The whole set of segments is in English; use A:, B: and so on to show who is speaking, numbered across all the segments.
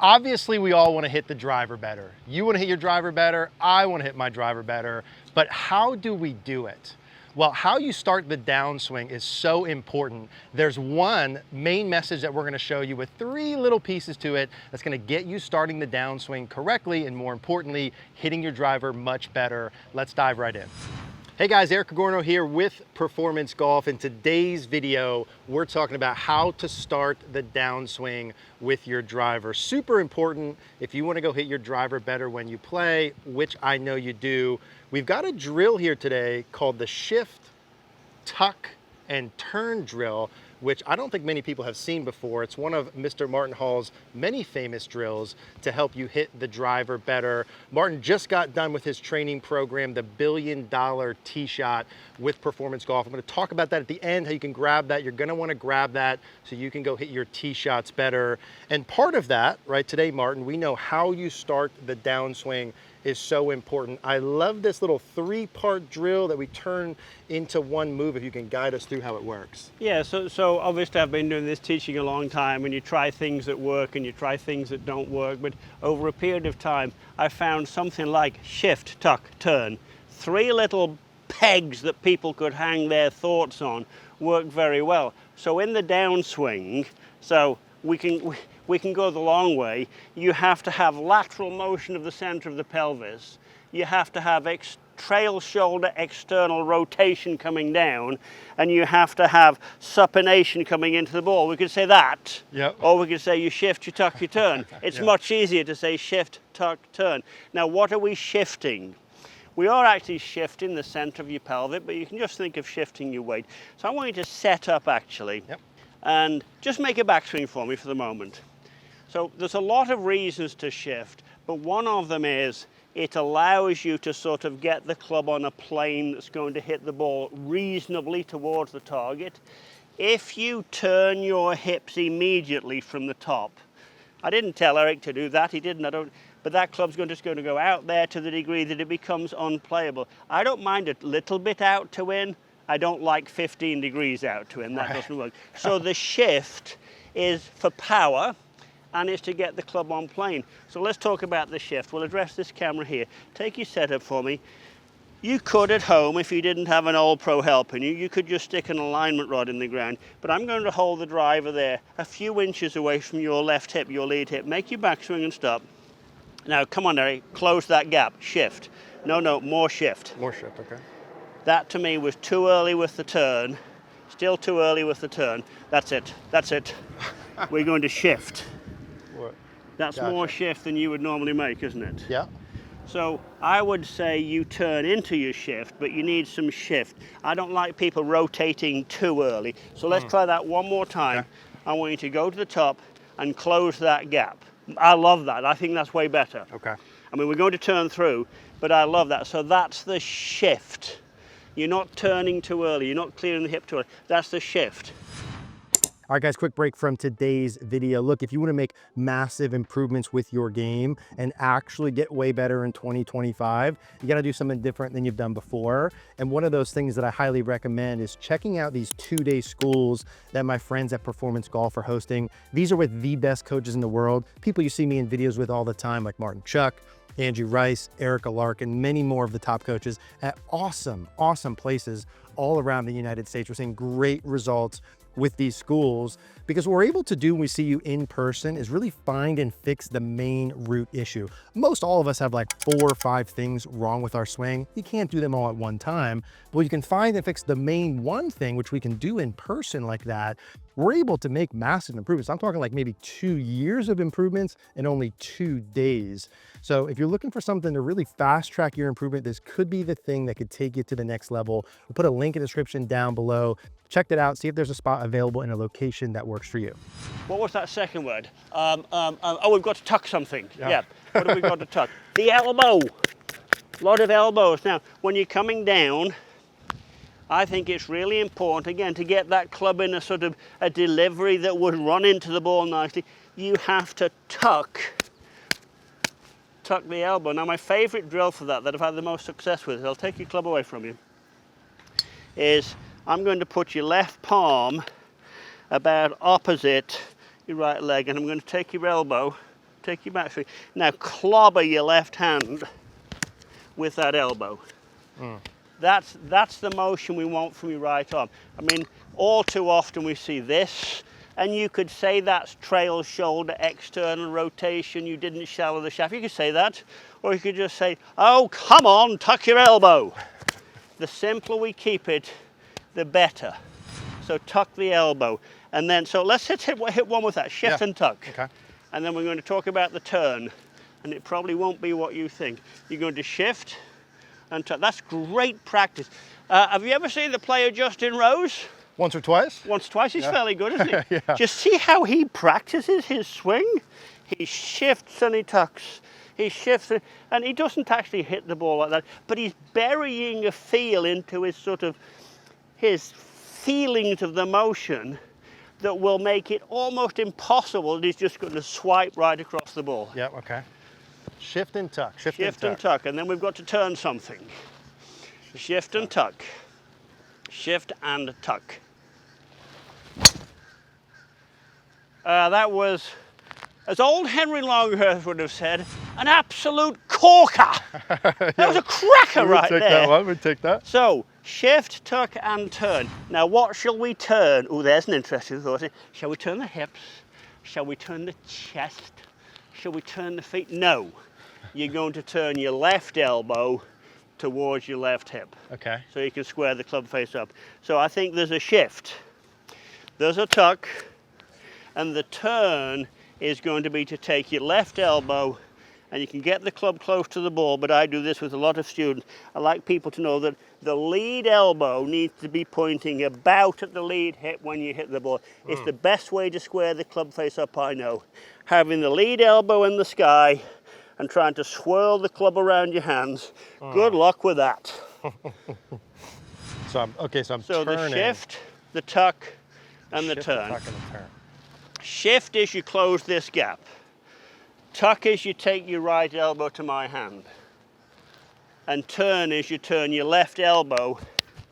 A: Obviously, we all want to hit the driver better. You want to hit your driver better, I want to hit my driver better, but how do we do it? Well, how you start the downswing is so important. There's one main message that we're going to show you with 3 little pieces to it that's going to get you starting the downswing correctly and, more importantly, hitting your driver much better. Let's dive right in. Hey guys, Eric Cogorno here with Performance Golf. In today's video, we're talking about how to start the downswing with your driver. Super important if you want to go hit your driver better when you play, which I know you do. We've got a drill here today called the shift, tuck, and turn drill, which I don't think many people have seen before. It's one of Mr. Martin Hall's many famous drills to help you hit the driver better. Martin just got done with his training program, the $1 billion tee shot with Performance Golf. I'm going to talk about that at the end, how you can grab that. You're going to want to grab that so you can go hit your tee shots better. And part of that, right, today, Martin, we know how you start the downswing is so important. I love this little 3-part drill that we turn into one move, if you can guide us through how it works.
B: Yeah, so obviously I've been doing this teaching a long time, and you try things that work and you try things that don't work, but over a period of time I found something like shift, tuck, turn. 3 little pegs that people could hang their thoughts on work very well. So in the downswing, so we can go the long way. You have to have lateral motion of the center of the pelvis. You have to have trail shoulder external rotation coming down, and you have to have supination coming into the ball. We could say that,
A: yep.
B: Or we could say you shift, you tuck, you turn. It's
A: yep.
B: Much easier to say shift, tuck, turn. Now, what are we shifting? We are actually shifting the center of your pelvic, but you can just think of shifting your weight. So I want you to set up actually,
A: yep.
B: and just make a backswing for me for the moment. So there's a lot of reasons to shift, but one of them is it allows you to sort of get the club on a plane that's going to hit the ball reasonably towards the target. If you turn your hips immediately from the top, I didn't tell Eric to do that, he didn't, but that club's just going to go out there to the degree that it becomes unplayable. I don't mind a little bit out to in, I don't like 15 degrees out to in, that doesn't work. So the shift is for power, and it's to get the club on plane. So let's talk about the shift. We'll address this camera here. Take your setup for me. You could at home, if you didn't have an old pro helping you, you could just stick an alignment rod in the ground. But I'm going to hold the driver there a few inches away from your left hip, your lead hip. Make your backswing and stop. Now, come on, Eric, close that gap, shift. No, more shift.
A: More shift, okay.
B: That to me was too early with the turn. Still too early with the turn. That's it. We're going to shift. That's gotcha. More shift than you would normally make, isn't it?
A: Yeah.
B: So I would say you turn into your shift, but you need some shift. I don't like people rotating too early. So let's try that one more time. Okay. I want you to go to the top and close that gap. I love that. I think that's way better.
A: Okay.
B: I mean, we're going to turn through, but I love that. So that's the shift. You're not turning too early. You're not clearing the hip too early. That's the shift.
A: All right, guys, quick break from today's video. Look, if you want to make massive improvements with your game and actually get way better in 2025, you got to do something different than you've done before. And one of those things that I highly recommend is checking out these 2-day schools that my friends at Performance Golf are hosting. These are with the best coaches in the world, people you see me in videos with all the time, like Martin Chuck, Andrew Rice, Erica Lark, and many more of the top coaches at awesome places all around the United States. We're seeing great results with these schools because what we're able to do when we see you in person is really find and fix the main root issue. Most all of us have like 4 or 5 things wrong with our swing. You can't do them all at one time, but you can find and fix the main one thing, which we can do in person like that. We're able to make massive improvements. I'm talking like maybe 2 years of improvements in only 2 days. So if you're looking for something to really fast track your improvement, this could be the thing that could take you to the next level. We'll put a link in the description down below. Check it out, see if there's a spot available in a location that works for you.
B: What was that second word? Oh, we've got to tuck something. Yeah. What have we got to tuck? The elbow. A lot of elbows. Now, when you're coming down, I think it's really important, again, to get that club in a sort of a delivery that would run into the ball nicely. You have to tuck the elbow. Now, my favorite drill for that I've had the most success with, I'll take your club away from you, is I'm going to put your left palm about opposite your right leg, and I'm going to take your elbow take your backswing. Now clobber your left hand with that elbow. That's the motion we want from your right arm. I mean, all too often we see this, and you could say that's trail shoulder external rotation, you didn't shallow the shaft. You could say that, or you could just say, oh, come on, tuck your elbow. The simpler we keep it, the better. So tuck the elbow. And then, so let's hit one with that, shift and tuck.
A: Okay.
B: And then we're going to talk about the turn, and it probably won't be what you think. You're going to shift and tuck. That's great practice. Have you ever seen the player Justin Rose?
A: Once or twice?
B: Once or twice. He's fairly good, isn't he?
A: Yeah.
B: Just see how he practices his swing. He shifts and he tucks. He shifts and he doesn't actually hit the ball like that, but he's burying a feel into his sort of, his feelings of the motion that will make it almost impossible that he's just going to swipe right across the ball.
A: Yep, okay. Shift and tuck,
B: Shift and tuck, and then we've got to turn something. Shift and tuck. Shift and tuck. That was, as old Henry Longhurst would have said, an absolute corker. That was a cracker right there.
A: That one. We take that.
B: So, shift, tuck, and turn. Now, what shall we turn? Oh, there's an interesting thought. Shall we turn the hips? Shall we turn the chest? Shall we turn the feet? No. You're going to turn your left elbow towards your left hip.
A: Okay.
B: So you can square the club face up. So I think there's a shift, there's a tuck, and the turn is going to be to take your left elbow, and you can get the club close to the ball, but I do this with a lot of students. I like people to know that the lead elbow needs to be pointing about at the lead hip when you hit the ball. It's the best way to square the club face up, I know. Having the lead elbow in the sky and trying to swirl the club around your hands. Good luck with that.
A: So I'm turning.
B: So the shift, the tuck, and the turn.
A: Tuck and the turn.
B: Shift is you close this gap. Tuck is you take your right elbow to my hand. And turn is you turn your left elbow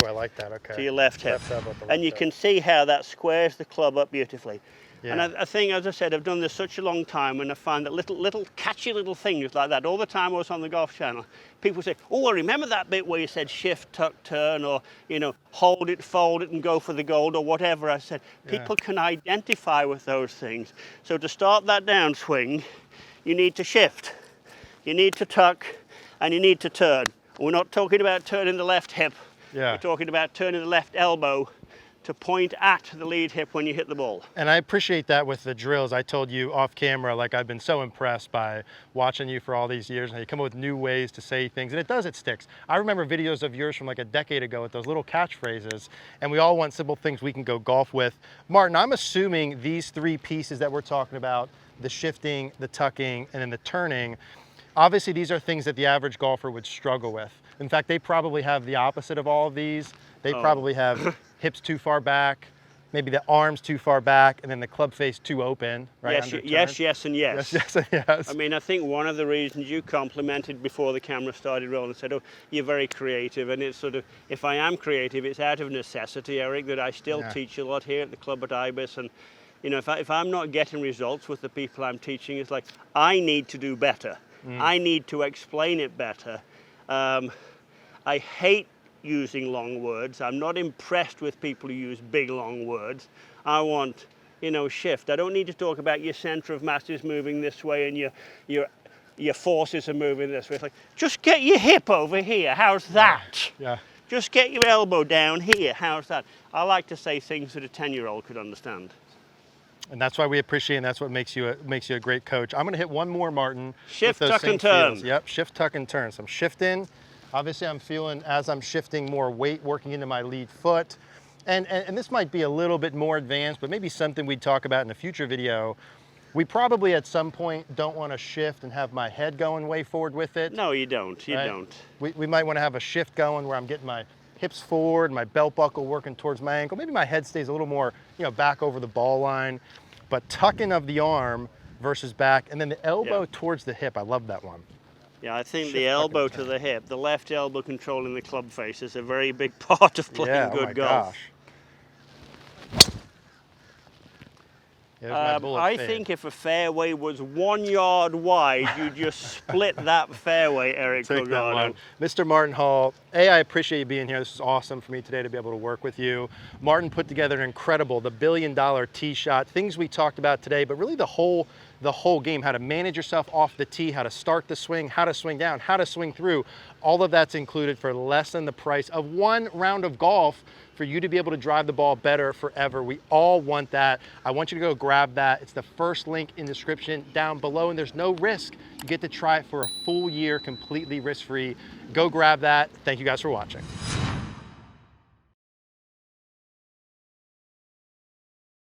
A: Oh, I like that, okay.
B: to your left hip.
A: Left elbow to left
B: And you
A: hip.
B: can see how that squares the club up beautifully.
A: Yeah.
B: And I think, as I said, I've done this such a long time, and I find that little catchy little things like that all the time I was on the Golf Channel. People say, oh, I remember that bit where you said shift, tuck, turn, or, you know, hold it, fold it, and go for the gold, or whatever I said. People can identify with those things. So to start that downswing, you need to shift, you need to tuck, and you need to turn. We're not talking about turning the left hip.
A: Yeah.
B: We're talking about turning the left elbow to point at the lead hip when you hit the ball.
A: And I appreciate that with the drills. I told you off camera, like I've been so impressed by watching you for all these years, and you come up with new ways to say things, and it sticks. I remember videos of yours from like a decade ago with those little catchphrases, and we all want simple things we can go golf with. Martin, I'm assuming these three pieces that we're talking about, the shifting, the tucking, and then the turning, obviously these are things that the average golfer would struggle with. In fact, they probably have the opposite of all of these. They probably have hips too far back, maybe the arms too far back, and then the club face too open, right?
B: Yes, yes, and yes.
A: Yes, yes, and yes.
B: I mean, I think one of the reasons you complimented before the camera started rolling and said, oh, you're very creative. And it's sort of, if I am creative, it's out of necessity, Eric, that I still teach a lot here at the club at Ibis. And, you know, if I'm not getting results with the people I'm teaching, it's like, I need to do better. I need to explain it better. I hate using long words. I'm not impressed with people who use big long words. I want, you know, shift. I don't need to talk about your center of mass is moving this way and your forces are moving this way. It's like, just get your hip over here. How's that?
A: Yeah.
B: Just get your elbow down here. How's that? I like to say things that a 10-year-old could understand.
A: And that's why we appreciate, and that's what makes you a great coach. I'm going to hit one more, Martin.
B: Shift,
A: with those
B: tuck, and
A: same
B: turn.
A: feels. Yep, shift, tuck, and turn. So I'm shifting. Obviously, I'm feeling, as I'm shifting, more weight working into my lead foot. And this might be a little bit more advanced, but maybe something we'd talk about in a future video. We probably, at some point, don't want to shift and have my head going way forward with it.
B: No, you don't. You
A: right?
B: don't.
A: We might want to have a shift going where I'm getting my hips forward, my belt buckle working towards my ankle. Maybe my head stays a little more, you know, back over the ball line. But tucking of the arm versus back, and then the elbow towards the hip. I love that one.
B: Yeah, I think the elbow to the hip, the left elbow controlling the club face is a very big part of playing good golf.
A: Gosh. There's my bullet
B: I
A: fade.
B: think if a fairway was 1 yard wide, you just split that fairway, Eric
A: Take that
B: Cogorno.
A: one. Mr. Martin Hall, I appreciate you being here. This is awesome for me today to be able to work with you. Martin put together an incredible, the $1 billion tee shot, things we talked about today, but really the whole game, how to manage yourself off the tee, how to start the swing, how to swing down, how to swing through. All of that's included for less than the price of one round of golf for you to be able to drive the ball better forever. We all want that. I want you to go grab that. It's the first link in the description down below, and there's no risk. You get to try it for a full year completely risk-free. Go grab that. Thank you guys for watching.